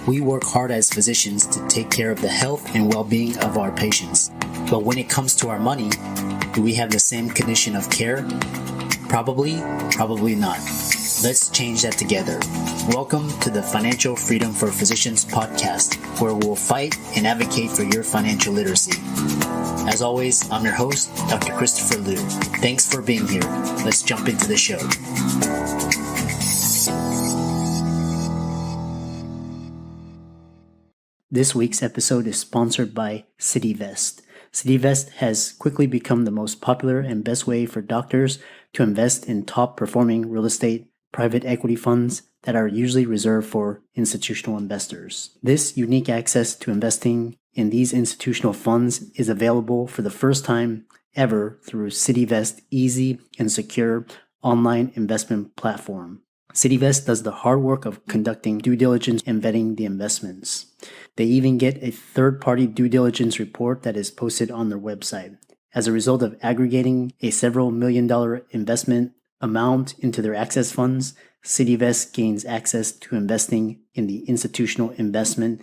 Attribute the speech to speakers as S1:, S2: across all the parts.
S1: We work hard as physicians to take care of the health and well-being of our patients. But when it comes to our money, do we have the same condition of care? Probably not. Let's change that together. Welcome to the Financial Freedom for Physicians podcast, where we'll fight and advocate for your financial literacy. As always, I'm your host, Dr. Christopher Liu. Thanks for being here. Let's jump into the show. This week's episode is sponsored by CityVest. CityVest has quickly become the most popular and best way for doctors to invest in top-performing real estate private equity funds that are usually reserved for institutional investors. This unique access to investing in these institutional funds is available for the first time ever through CityVest's easy and secure online investment platform. CityVest does the hard work of conducting due diligence and vetting the investments. They even get a third-party due diligence report that is posted on their website. As a result of aggregating a several $million investment amount into their access funds, CityVest gains access to investing in the institutional investment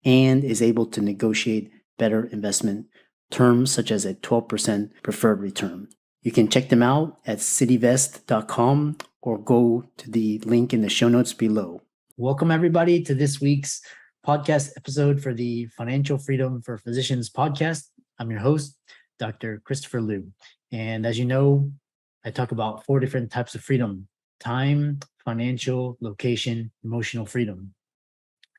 S1: and is able to negotiate better investment terms such as a 12% preferred return. You can check them out at cityvest.com or go to the link in the show notes below. Welcome everybody to this week's podcast episode for the Financial Freedom for Physicians podcast. I'm your host, Dr. Christopher Liu. And as you know, I talk about 4 different types of freedom: time, financial, location, emotional freedom.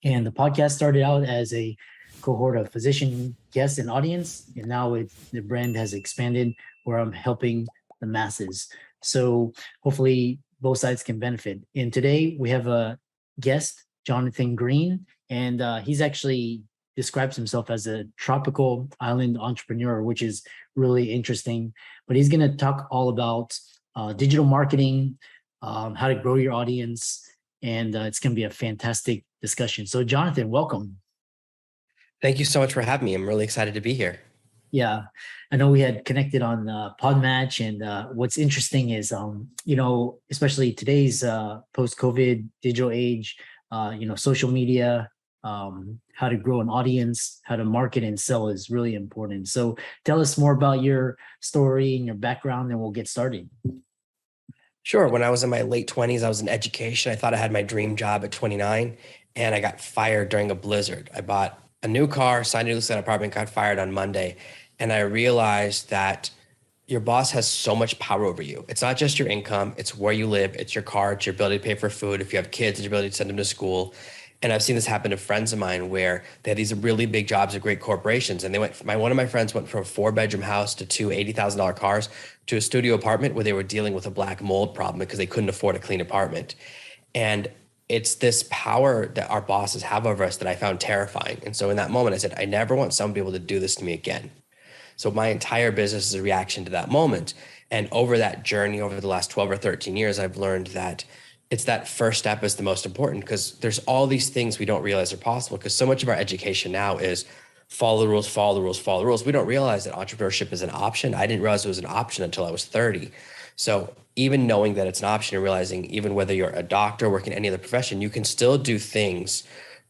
S1: And the podcast started out as a cohort of physician guests and audience, and now the brand has expanded where I'm helping the masses. So hopefully both sides can benefit. And today we have a guest, Jonathan Green, and he's actually describes himself as a tropical island entrepreneur, which is really interesting. But he's going to talk all about digital marketing, how to grow your audience, and it's going to be a fantastic discussion. So Jonathan, welcome.
S2: Thank you so much for having me. I'm really excited to be here.
S1: Yeah, I know we had connected on Podmatch, and what's interesting is, especially today's post-COVID digital age, social media, how to grow an audience, how to market and sell is really important. So tell us more about your story and your background, and we'll get started.
S2: Sure. When I was in my late 20s, I was in education. I thought I had my dream job at 29, and I got fired during a blizzard. I bought a new car, signed a lease at an apartment, got fired on Monday. And I realized that your boss has so much power over you. It's not just your income, it's where you live, it's your car, it's your ability to pay for food. If you have kids, it's your ability to send them to school. And I've seen this happen to friends of mine where they had these really big jobs at great corporations. And one of my friends went from a 4-bedroom house to 2 $80,000 cars to a studio apartment where they were dealing with a black mold problem because they couldn't afford a clean apartment. And it's this power that our bosses have over us that I found terrifying. And so in that moment, I said, I never want some people to do this to me again. So my entire business is a reaction to that moment. And over that journey, over the last 12 or 13 years, I've learned that it's that first step is the most important, because there's all these things we don't realize are possible, because so much of our education now is follow the rules, follow the rules, follow the rules. We don't realize that entrepreneurship is an option. I didn't realize it was an option until I was 30. So even knowing that it's an option and realizing even whether you're a doctor, working in any other profession, you can still do things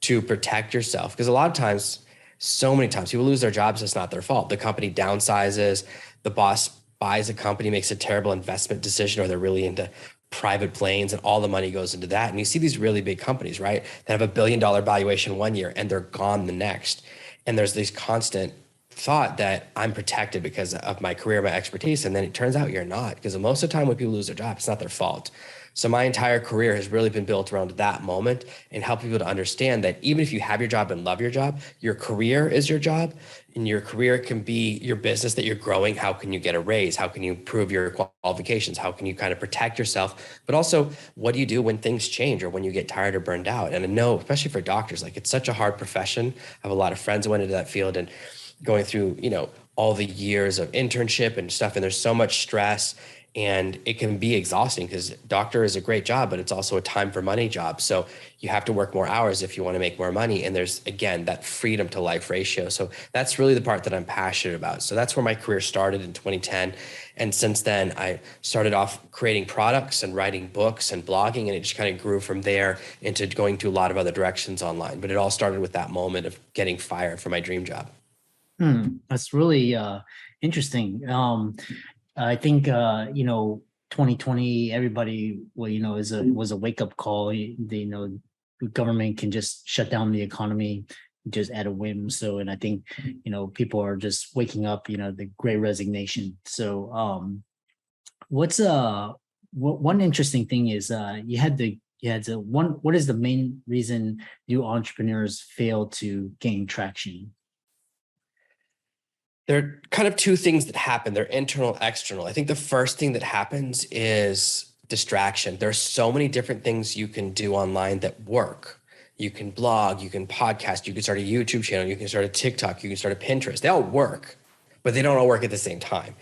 S2: to protect yourself. Because a lot of times, so many times people lose their jobs, it's not their fault. The company downsizes, the boss buys a company, makes a terrible investment decision, or they're really into private planes and all the money goes into that. And you see these really big companies, right, that have $1 billion valuation one year and they're gone the next. And there's this constant thought that I'm protected because of my career, my expertise. And then it turns out you're not, because most of the time when people lose their job, it's not their fault. So my entire career has really been built around that moment and help people to understand that even if you have your job and love your job, your career is your job, and your career can be your business that you're growing. How can you get a raise? How can you improve your qualifications? How can you kind of protect yourself? But also, what do you do when things change or when you get tired or burned out? And I know, especially for doctors, like it's such a hard profession. I have a lot of friends who went into that field and going through, all the years of internship and stuff, and there's so much stress. And it can be exhausting because doctor is a great job, but it's also a time for money job. So you have to work more hours if you want to make more money. And there's, again, that freedom to life ratio. So that's really the part that I'm passionate about. So that's where my career started in 2010. And since then, I started off creating products and writing books and blogging, and it just kind of grew from there into going to a lot of other directions online. But it all started with that moment of getting fired from my dream job.
S1: That's really interesting. I think 2020, everybody, was a wake up call. The government can just shut down the economy just at a whim. So, and I think people are just waking up. The Great Resignation. So, one interesting thing is what is the main reason new entrepreneurs fail to gain traction?
S2: There are kind of two things that happen. They're internal, external. I think the first thing that happens is distraction. There's so many different things you can do online that work. You can blog, you can podcast, you can start a YouTube channel, you can start a TikTok, you can start a Pinterest. They all work, but they don't all work at the same time.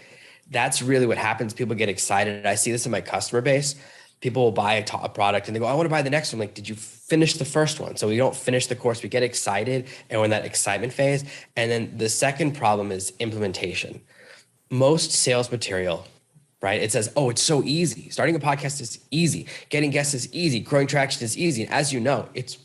S2: That's really what happens. People get excited. I see this in my customer base. People will buy a product and they go, I want to buy the next one. Like, did you finish the first one? So we don't finish the course. We get excited and we're in that excitement phase. And then the second problem is implementation. Most sales material, right? It says, oh, it's so easy. Starting a podcast is easy. Getting guests is easy. Growing traction is easy. And as you know, it's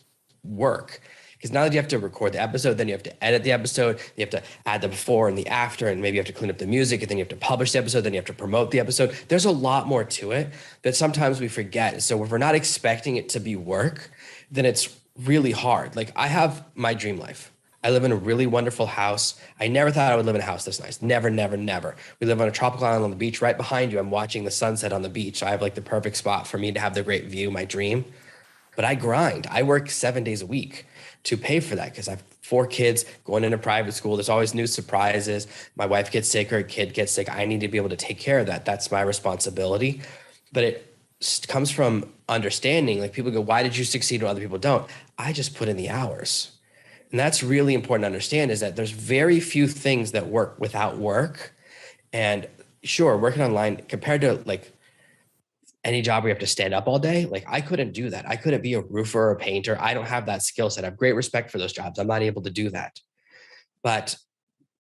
S2: work. Because now that you have to record the episode, then you have to edit the episode, you have to add the before and the after, and maybe you have to clean up the music, and then you have to publish the episode, then you have to promote the episode. There's a lot more to it that sometimes we forget. So if we're not expecting it to be work, then it's really hard. Like, I have my dream life. I live in a really wonderful house. I never thought I would live in a house this nice. Never, never, never. We live on a tropical island on the beach. Right behind you, I'm watching the sunset on the beach. So I have like the perfect spot for me to have the great view, my dream. But I grind. I work 7 days a week to pay for that because I have 4 kids going into private school. There's always new surprises. My wife gets sick or a kid gets sick. I need to be able to take care of that. That's my responsibility. But it comes from understanding. Like, people go, why did you succeed when other people don't? I just put in the hours. And that's really important to understand, is that there's very few things that work without work. And sure, working online compared to like any job where you have to stand up all day, like, I couldn't do that. I couldn't be a roofer or a painter. I don't have that skill set. I have great respect for those jobs. I'm not able to do that. But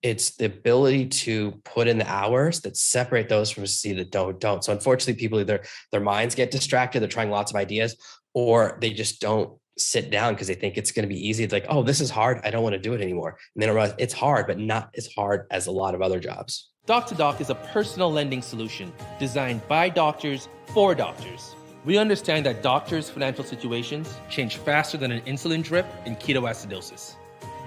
S2: it's the ability to put in the hours that separate those from C that don't. So unfortunately, people either their minds get distracted, they're trying lots of ideas, or they just don't sit down because they think it's going to be easy. It's like, oh, this is hard. I don't want to do it anymore. And then I realize it's hard, but not as hard as a lot of other jobs.
S3: Doc to Doc is a personal lending solution designed by doctors for doctors. We understand that doctors' financial situations change faster than an insulin drip in ketoacidosis.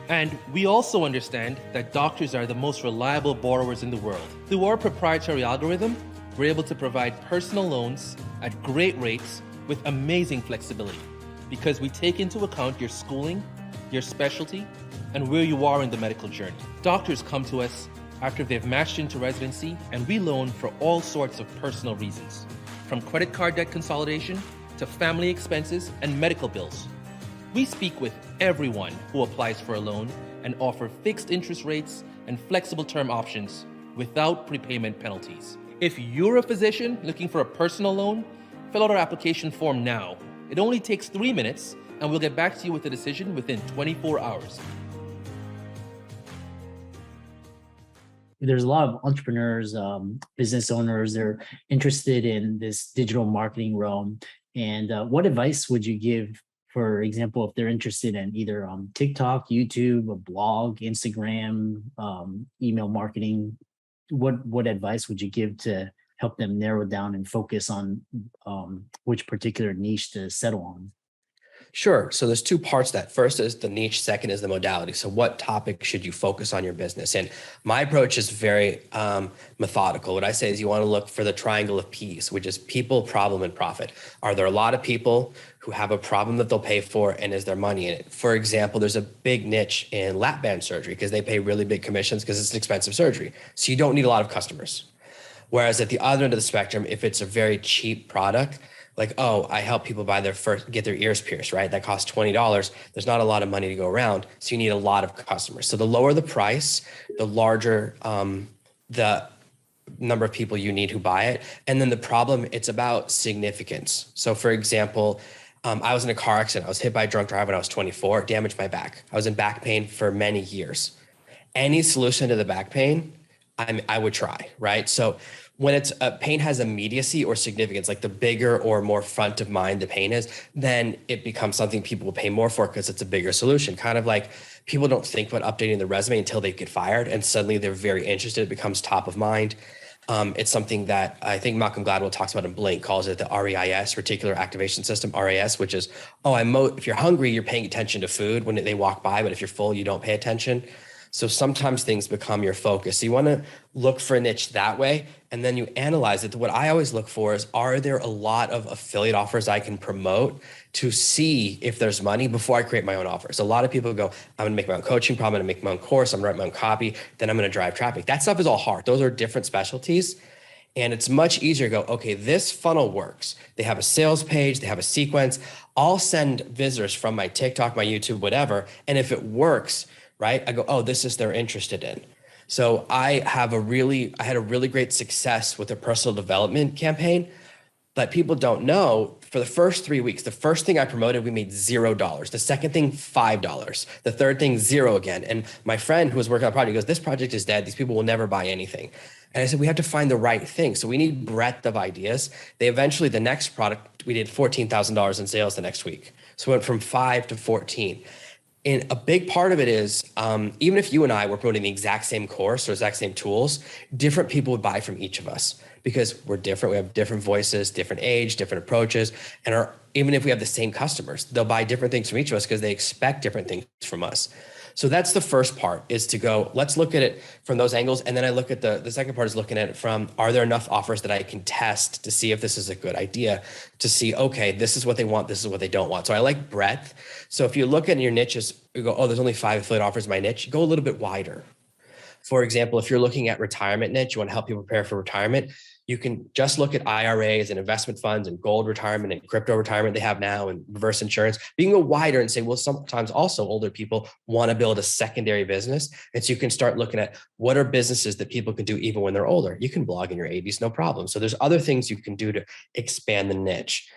S3: And we also understand that doctors are the most reliable borrowers in the world. Through our proprietary algorithm, we're able to provide personal loans at great rates with amazing flexibility, because we take into account your schooling, your specialty, and where you are in the medical journey. Doctors come to us after they've matched into residency, and we loan for all sorts of personal reasons, from credit card debt consolidation to family expenses and medical bills. We speak with everyone who applies for a loan and offer fixed interest rates and flexible term options without prepayment penalties. If you're a physician looking for a personal loan, fill out our application form now. It only takes 3 minutes, and we'll get back to you with a decision within 24 hours.
S1: There's a lot of entrepreneurs, business owners, they're interested in this digital marketing realm. And what advice would you give, for example, if they're interested in either TikTok, YouTube, a blog, Instagram, email marketing? What advice would you give to help them narrow down and focus on which particular niche to settle on?
S2: Sure. So there's 2 parts to that. First is the niche. Second is the modality. So what topic should you focus on your business? And my approach is very methodical. What I say is you want to look for the triangle of P's, which is people, problem, and profit. Are there a lot of people who have a problem that they'll pay for, and is there money in it? For example, there's a big niche in lap band surgery because they pay really big commissions because it's an expensive surgery. So you don't need a lot of customers. Whereas at the other end of the spectrum, if it's a very cheap product, like, oh, I help people get their ears pierced, right? That costs $20. There's not a lot of money to go around. So you need a lot of customers. So the lower the price, the larger the number of people you need who buy it. And then the problem, it's about significance. So for example, I was in a car accident. I was hit by a drunk driver when I was 24, damaged my back. I was in back pain for many years. Any solution to the back pain, I would try, right? So when it's pain has immediacy or significance, like the bigger or more front of mind the pain is, then it becomes something people will pay more for because it's a bigger solution. Kind of like people don't think about updating their resume until they get fired, and suddenly they're very interested. It becomes top of mind. It's something that I think Malcolm Gladwell talks about in Blink, calls it the REIS, Reticular Activation System, RAS, which is, if you're hungry, you're paying attention to food when they walk by, but if you're full, you don't pay attention. So sometimes things become your focus. So you want to look for a niche that way, and then you analyze it. What I always look for is, are there a lot of affiliate offers I can promote to see if there's money before I create my own offers? A lot of people go, I'm going to make my own coaching program, I'm going to make my own course, I'm going to write my own copy, then I'm going to drive traffic. That stuff is all hard. Those are different specialties. And it's much easier to go, okay, this funnel works. They have a sales page, they have a sequence. I'll send visitors from my TikTok, my YouTube, whatever. And if it works, right, I go, oh, this is they're interested in. So I had a really great success with a personal development campaign, but people don't know, for the first 3 weeks, the first thing I promoted, we made $0. The second thing, $5. The third thing, $0 again. And my friend who was working on the project goes, this project is dead. These people will never buy anything. And I said, we have to find the right thing. So we need breadth of ideas. The next product, we did $14,000 in sales the next week. So we went from 5 to 14. And a big part of it is, even if you and I were promoting the exact same course or exact same tools, different people would buy from each of us because we're different. We have different voices, different age, different approaches. And even if we have the same customers, they'll buy different things from each of us because they expect different things from us. So that's the first part, is to go, let's look at it from those angles. And then I look at the second part is looking at it from, are there enough offers that I can test to see if this is a good idea, to see, okay, this is what they want, this is what they don't want. So I like breadth. So if you look at your niches, you go, oh, there's only 5 affiliate offers in my niche, go a little bit wider. For example, if you're looking at retirement niche, you want to help people prepare for retirement, you can just look at IRAs and investment funds and gold retirement and crypto retirement they have now, and reverse insurance. But you can go wider and say, well, sometimes also older people want to build a secondary business. And so you can start looking at, what are businesses that people can do even when they're older? You can blog in your 80s, no problem. So there's other things you can do to expand the niche.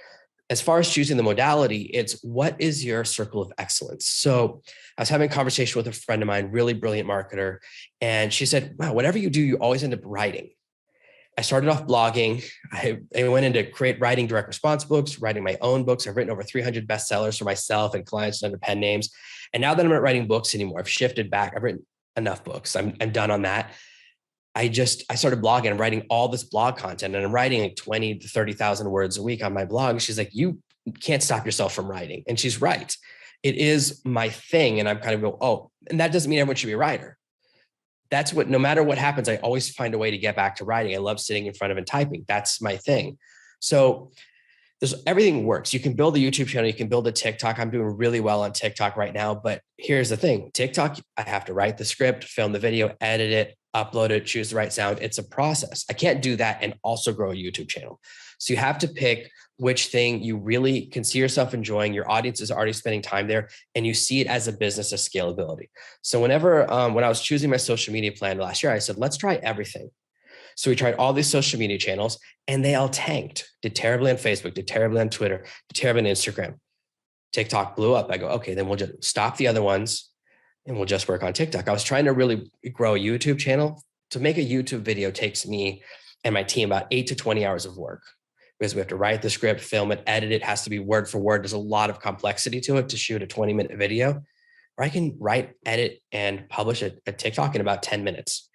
S2: As far as choosing the modality, it's, what is your circle of excellence? So I was having a conversation with a friend of mine, really brilliant marketer. And she said, wow, whatever you do, you always end up writing. I started off blogging. I went into writing direct response books, writing my own books. I've written over 300 bestsellers for myself and clients under pen names. And now that I'm not writing books anymore, I've shifted back. I've written enough books. I'm done on that. I started blogging. I'm writing all this blog content, and I'm writing like 20 to 30,000 words a week on my blog. She's like, you can't stop yourself from writing. And she's right. It is my thing. And I'm kind of go, oh, and that doesn't mean everyone should be a writer. That's what, no matter what happens, I always find a way to get back to writing. I love sitting in front of and typing. That's my thing. So everything works. You can build a YouTube channel. You can build a TikTok. I'm doing really well on TikTok right now. But here's the thing. TikTok, I have to write the script, film the video, edit it, upload it, choose the right sound. It's a process. I can't do that and also grow a YouTube channel. So you have to pick which thing you really can see yourself enjoying. Your audience is already spending time there, and you see it as a business of scalability. So when I was choosing my social media plan last year, I said, let's try everything. So we tried all these social media channels, and they all tanked. Did terribly on Facebook, did terribly on Twitter, did terribly on Instagram. TikTok blew up. I go, okay, then we'll just stop the other ones and we'll just work on TikTok. I was trying to really grow a YouTube channel. To make a YouTube video takes me and my team about 8 to 20 hours of work, because we have to write the script, film it, edit it. It has to be word for word. There's a lot of complexity to it to shoot a 20-minute video. Or I can write, edit, and publish a TikTok in about 10 minutes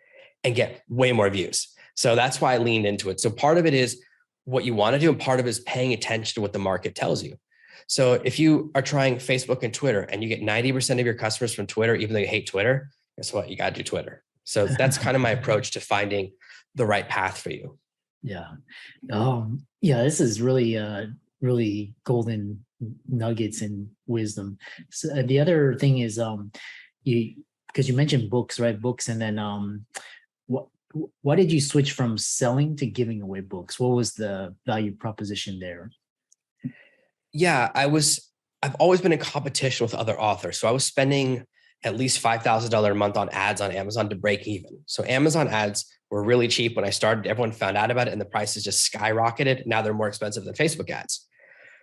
S2: and get way more views. So that's why I leaned into it. So part of it is what you want to do, and part of it is paying attention to what the market tells you. So if you are trying Facebook and Twitter and you get 90% of your customers from Twitter, even though you hate Twitter, guess what? You got to do Twitter. So that's kind of my approach to finding the right path for you.
S1: Yeah. This is really golden nuggets and wisdom. So the other thing is, because you mentioned books, right? Books. And then, why did you switch from selling to giving away books? What was the value proposition there?
S2: Yeah, I've always been in competition with other authors. So I was spending at least $5,000 a month on ads on Amazon to break even. So Amazon ads were really cheap when I started. Everyone found out about it and the prices just skyrocketed. Now they're more expensive than Facebook ads.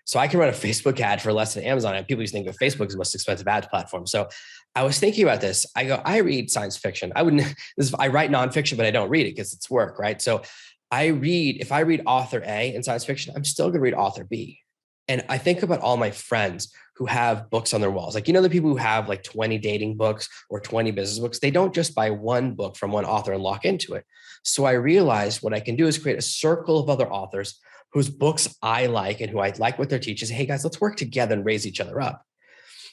S2: So I can run a Facebook ad for less than Amazon. And people used to think of Facebook as the most expensive ads platform. So I was thinking about this. I read science fiction. I write nonfiction, but I don't read it because it's work, right? So if I read author A in science fiction, I'm still going to read author B. And I think about all my friends who have books on their walls. Like, the people who have like 20 dating books or 20 business books, they don't just buy one book from one author and lock into it. So I realized what I can do is create a circle of other authors whose books I like and who I like what they're teaching. Say, hey guys, let's work together and raise each other up.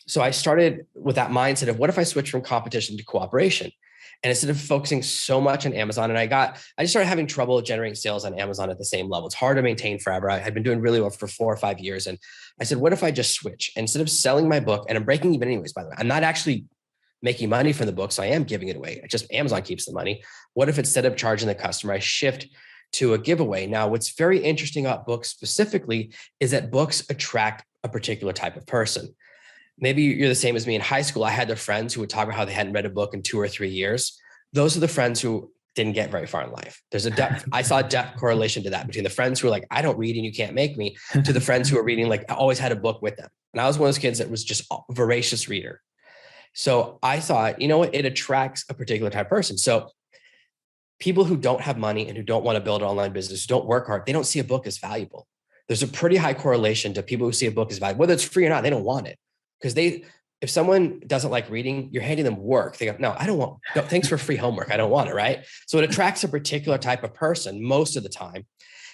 S2: So I started with that mindset of what if I switch from competition to cooperation? And instead of focusing so much on Amazon, and I just started having trouble generating sales on Amazon at the same level. It's hard to maintain forever. I had been doing really well for 4 or 5 years. And I said, what if I just switch? And instead of selling my book, and I'm breaking even anyways, by the way, I'm not actually making money from the book, so I am giving it away. Just Amazon keeps the money. What if instead of charging the customer, I shift to a giveaway? Now, what's very interesting about books specifically is that books attract a particular type of person. Maybe you're the same as me. In high school, I had the friends who would talk about how they hadn't read a book in 2 or 3 years. Those are the friends who didn't get very far in life. I saw a depth correlation to that between the friends who are like, I don't read and you can't make me, to the friends who are reading, like I always had a book with them. And I was one of those kids that was just a voracious reader. So I thought, you know what? It attracts a particular type of person. So people who don't have money and who don't want to build an online business, who don't work hard, they don't see a book as valuable. There's a pretty high correlation to people who see a book as valuable, whether it's free or not, they don't want it. Because if someone doesn't like reading, you're handing them work. They go, no, thanks for free homework. I don't want it, right? So it attracts a particular type of person most of the time.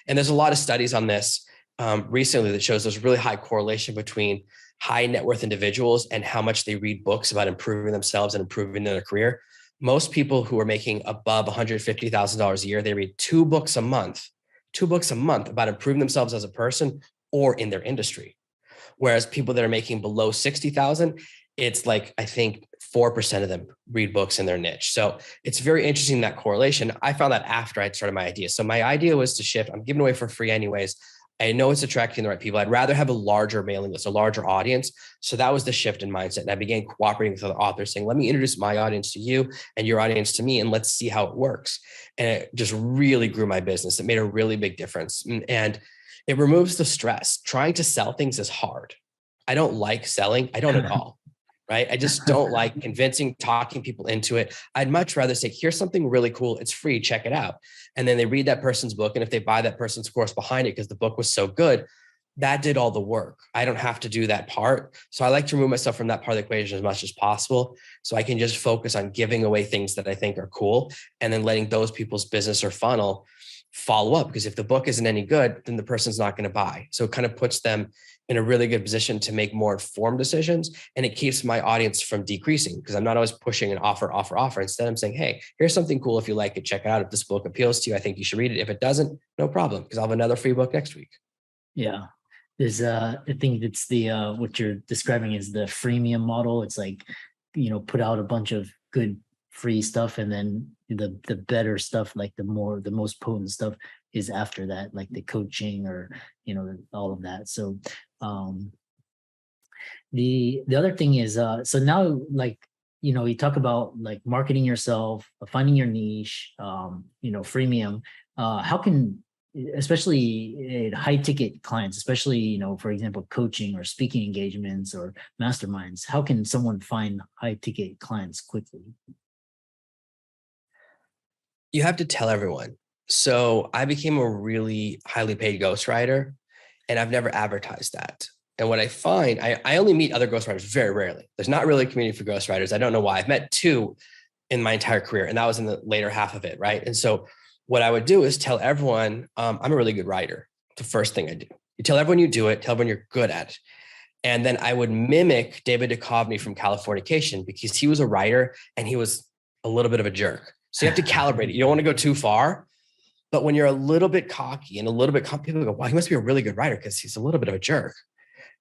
S2: And there's a lot of studies on this recently that shows there's really high correlation between high net worth individuals and how much they read books about improving themselves and improving their career. Most people who are making above $150,000 a year, they read 2 books a month about improving themselves as a person or in their industry. Whereas people that are making below 60,000, it's like, I think 4% of them read books in their niche. So it's very interesting, that correlation. I found that after I'd started my idea. So my idea was to shift. I'm giving away for free anyways. I know it's attracting the right people. I'd rather have a larger mailing list, a larger audience. So that was the shift in mindset. And I began cooperating with other authors saying, let me introduce my audience to you and your audience to me, and let's see how it works. And it just really grew my business. It made a really big difference. And it removes the stress. Trying to sell things is hard. I don't like selling. I don't at all, right? I just don't like convincing, talking people into it. I'd much rather say, here's something really cool. It's free. Check it out. And then they read that person's book. And if they buy that person's course behind it because the book was so good, that did all the work. I don't have to do that part. So I like to remove myself from that part of the equation as much as possible, so I can just focus on giving away things that I think are cool and then letting those people's business or funnel follow up. Because if the book isn't any good, then the person's not going to buy. So it kind of puts them in a really good position to make more informed decisions. And it keeps my audience from decreasing because I'm not always pushing an offer. Instead, I'm saying, hey, here's something cool. If you like it, check it out. If this book appeals to you, I think you should read it. If it doesn't, no problem, because I'll have another free book next week.
S1: Yeah. There's I think it's the what you're describing is the freemium model. It's like, put out a bunch of good free stuff, and then the better stuff, like the most potent stuff, is after that, like the coaching or all of that. So the other thing is so now, like, you talk about like marketing yourself, finding your niche, freemium. How can, especially high ticket clients, especially, for example, coaching or speaking engagements or masterminds, how can someone find high ticket clients quickly?
S2: You have to tell everyone. So I became a really highly paid ghostwriter, and I've never advertised that. And what I find, I only meet other ghostwriters very rarely. There's not really a community for ghostwriters. I don't know why. I've met 2 in my entire career, and that was in the later half of it, right? And so what I would do is tell everyone, I'm a really good writer. The first thing I do. You tell everyone you do it, tell everyone you're good at it. And then I would mimic David Duchovny from Californication, because he was a writer and he was a little bit of a jerk. So you have to calibrate it. You don't want to go too far. But when you're a little bit cocky and a little bit, people go, wow, he must be a really good writer because he's a little bit of a jerk.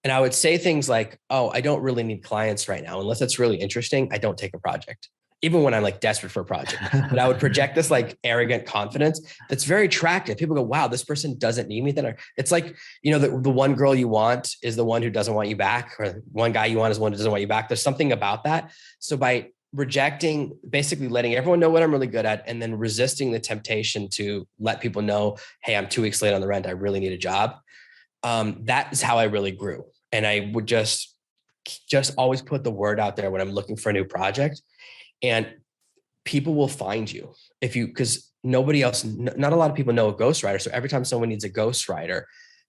S2: And I would say things like, oh, I don't really need clients right now. Unless it's really interesting, I don't take a project. even when I'm like desperate for a project, but I would project this like arrogant confidence that's very attractive. People go, wow, this person doesn't need me. Then it's like, the one girl you want is the one who doesn't want you back, or one guy you want is one who doesn't want you back. There's something about that. So by rejecting, basically letting everyone know what I'm really good at, and then resisting the temptation to let people know, hey, I'm 2 weeks late on the rent, I really need a job. That is how I really grew. And I would just always put the word out there when I'm looking for a new project. And people will find you because nobody else, not a lot of people know a ghostwriter. So every time someone needs a ghostwriter,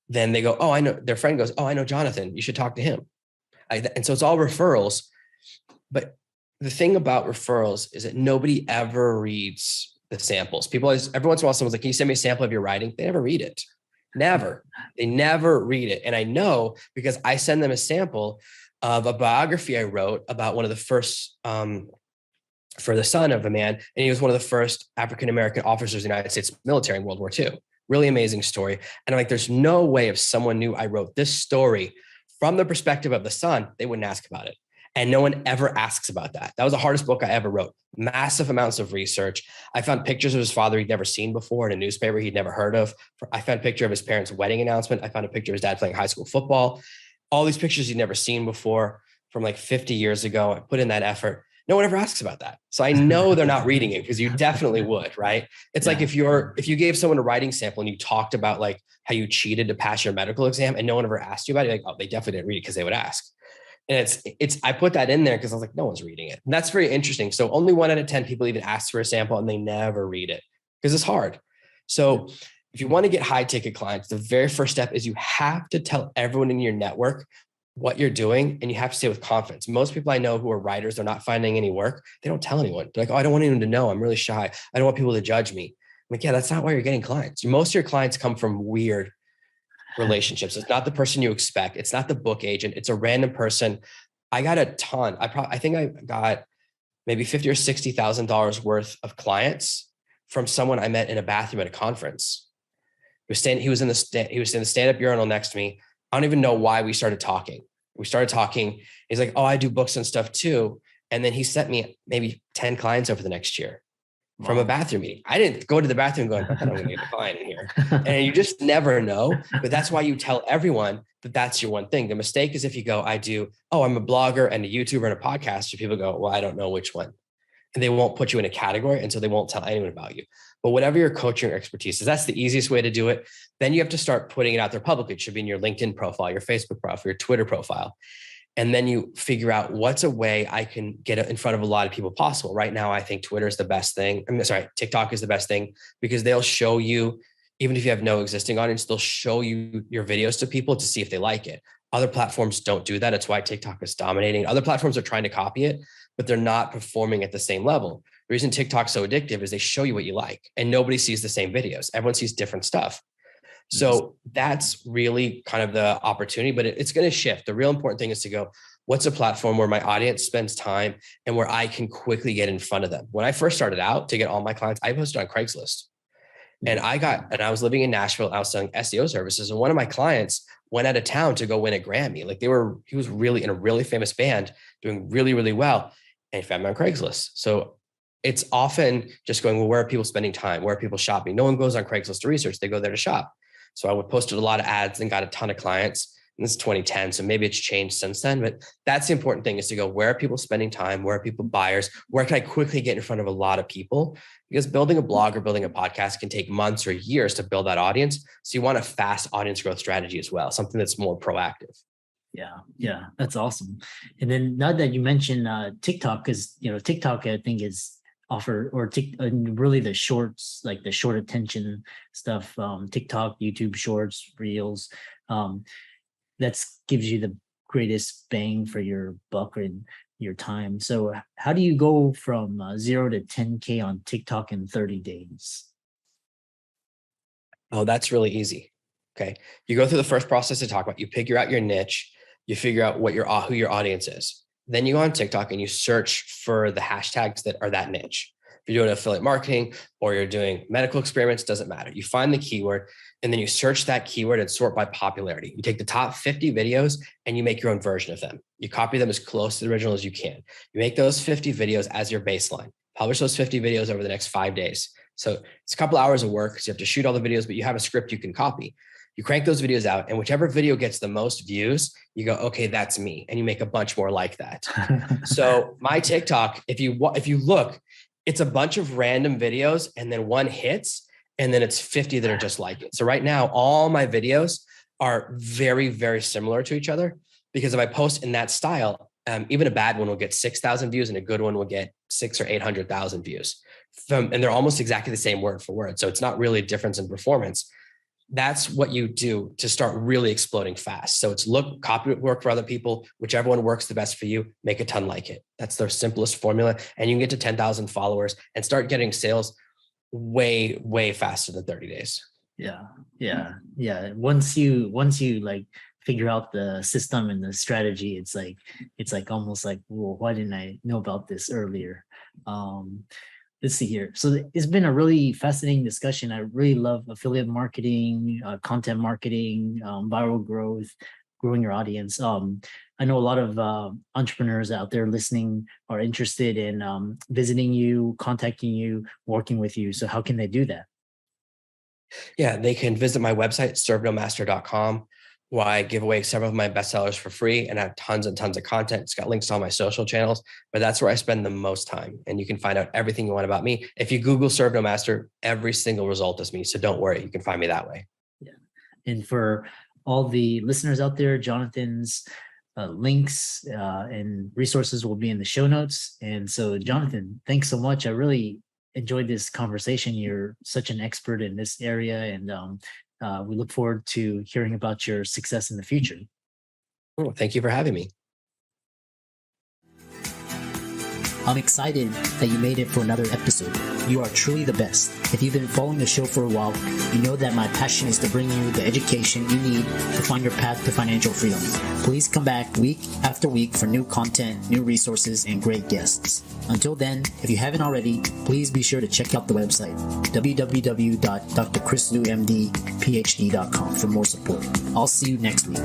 S2: then they go, oh, I know, their friend goes, oh, I know Jonathan, you should talk to him. And so it's all referrals. But the thing about referrals is that nobody ever reads the samples. People always, every once in a while, someone's like, can you send me a sample of your writing? They never read it. Never. They never read it. And I know because I send them a sample of a biography I wrote about one of the first, for the son of a man. And he was one of the first African-American officers in the United States military in World War II. Really amazing story. And I'm like, there's no way if someone knew I wrote this story from the perspective of the son, they wouldn't ask about it. And no one ever asks about that. That was the hardest book I ever wrote. Massive amounts of research. I found pictures of his father he'd never seen before in a newspaper he'd never heard of. I found a picture of his parents' wedding announcement. I found a picture of his dad playing high school football. All these pictures he'd never seen before from like 50 years ago. I put in that effort. No one ever asks about that. So I know they're not reading it because you definitely would, right? It's like if you gave someone a writing sample and you talked about like how you cheated to pass your medical exam and no one ever asked you about it, like, oh, they definitely didn't read it because they would ask. And I put that in there because I was like, no one's reading it. And that's very interesting. So only 1 out of 10 people even ask for a sample and they never read it because it's hard. So if you want to get high ticket clients, the very first step is you have to tell everyone in your network what you're doing, and you have to say it with confidence. Most people I know who are writers, they're not finding any work. They don't tell anyone. They're like, oh, I don't want anyone to know. I'm really shy. I don't want people to judge me. I'm like, yeah, that's not why you're getting clients. Most of your clients come from weird relationships. It's not the person you expect. It's not the book agent. It's a random person. I got a ton. I think I got maybe $50,000 or $60,000 worth of clients from someone I met in a bathroom at a conference. He was in the stand-up urinal next to me. I don't even know why we started talking. He's like, oh, I do books and stuff too. And then he sent me maybe 10 clients over the next year from a bathroom meeting. I didn't go to the bathroom going, I don't want to get a client in here. And you just never know. But that's why you tell everyone that that's your one thing. The mistake is if you go, I'm a blogger and a YouTuber and a podcaster. People go, well, I don't know which one. And they won't put you in a category. And so they won't tell anyone about you. But whatever your coaching or expertise is, that's the easiest way to do it. Then you have to start putting it out there publicly. It should be in your LinkedIn profile, your Facebook profile, your Twitter profile. And then you figure out what's a way I can get in front of a lot of people possible. Right now, I think Twitter is the best thing. TikTok is the best thing because they'll show you, even if you have no existing audience, they'll show you your videos to people to see if they like it. Other platforms don't do that. That's why TikTok is dominating. Other platforms are trying to copy it, but they're not performing at the same level. The reason TikTok's so addictive is they show you what you like and nobody sees the same videos. Everyone sees different stuff. So that's really kind of the opportunity, but it's going to shift. The real important thing is to go, what's a platform where my audience spends time and where I can quickly get in front of them? When I first started out to get all my clients, I posted on Craigslist. And I was living in Nashville. I was selling SEO services. And one of my clients went out of town to go win a Grammy. He was really in a really famous band doing really, really well. And he found me on Craigslist. So it's often just going, well, where are people spending time? Where are people shopping? No one goes on Craigslist to research. They go there to shop. So I posted a lot of ads and got a ton of clients. And this is 2010. So maybe it's changed since then, but that's the important thing is to go, where are people spending time? Where are people buyers? Where can I quickly get in front of a lot of people? Because building a blog or building a podcast can take months or years to build that audience. So you want a fast audience growth strategy as well, something that's more proactive.
S1: Yeah, that's awesome. And then now that you mentioned TikTok, because TikTok I think is really the shorts, like the short attention stuff, TikTok, YouTube shorts, reels, that gives you the greatest bang for your buck and your time. So how do you go from 0 to 10K on TikTok in 30 days?
S2: Oh, that's really easy. Okay. You go through the first process to talk about, you figure out your niche, you figure out who your audience is. Then you go on TikTok and you search for the hashtags that are that niche. If you're doing affiliate marketing or you're doing medical experiments, doesn't matter. You find the keyword and then you search that keyword and sort by popularity. You take the top 50 videos and you make your own version of them. You copy them as close to the original as you can. You make those 50 videos as your baseline. Publish those 50 videos over the next 5 days. So it's a couple hours of work because you have to shoot all the videos, but you have a script you can copy. You crank those videos out, and whichever video gets the most views, you go, okay, that's me. And you make a bunch more like that. So my TikTok, if you look, it's a bunch of random videos and then one hits, and then it's 50 that are just like it. So right now, all my videos are very, very similar to each other because if I post in that style, even a bad one will get 6,000 views and a good one will get 600,000 or 800,000 views. And they're almost exactly the same word for word. So it's not really a difference in performance. That's what you do to start really exploding fast. So it's copy work for other people, whichever one works the best for you, make a ton like it. That's their simplest formula. And you can get to 10,000 followers and start getting sales way, way faster than 30 days.
S1: Yeah. Once you like figure out the system and the strategy, it's like almost like, well, why didn't I know about this earlier? Let's see here. So it's been a really fascinating discussion. I really love affiliate marketing, content marketing, viral growth, growing your audience. I know a lot of entrepreneurs out there listening are interested in visiting you, contacting you, working with you. So how can they do that?
S2: Yeah, they can visit my website, servenomaster.com, where I give away several of my bestsellers for free and have tons and tons of content. It's got links to all my social channels, but that's where I spend the most time. And you can find out everything you want about me. If you Google Serve No Master, every single result is me. So don't worry, you can find me that way.
S1: Yeah. And for all the listeners out there, Jonathan's links and resources will be in the show notes. And so, Jonathan, thanks so much. I really enjoyed this conversation. You're such an expert in this area, and we look forward to hearing about your success in the future.
S2: Oh, thank you for having me.
S1: I'm excited that you made it for another episode. You are truly the best. If you've been following the show for a while, you know that my passion is to bring you the education you need to find your path to financial freedom. Please come back week after week for new content, new resources, and great guests. Until then, if you haven't already, please be sure to check out the website, www.drchrislewmdphd.com for more support. I'll see you next week.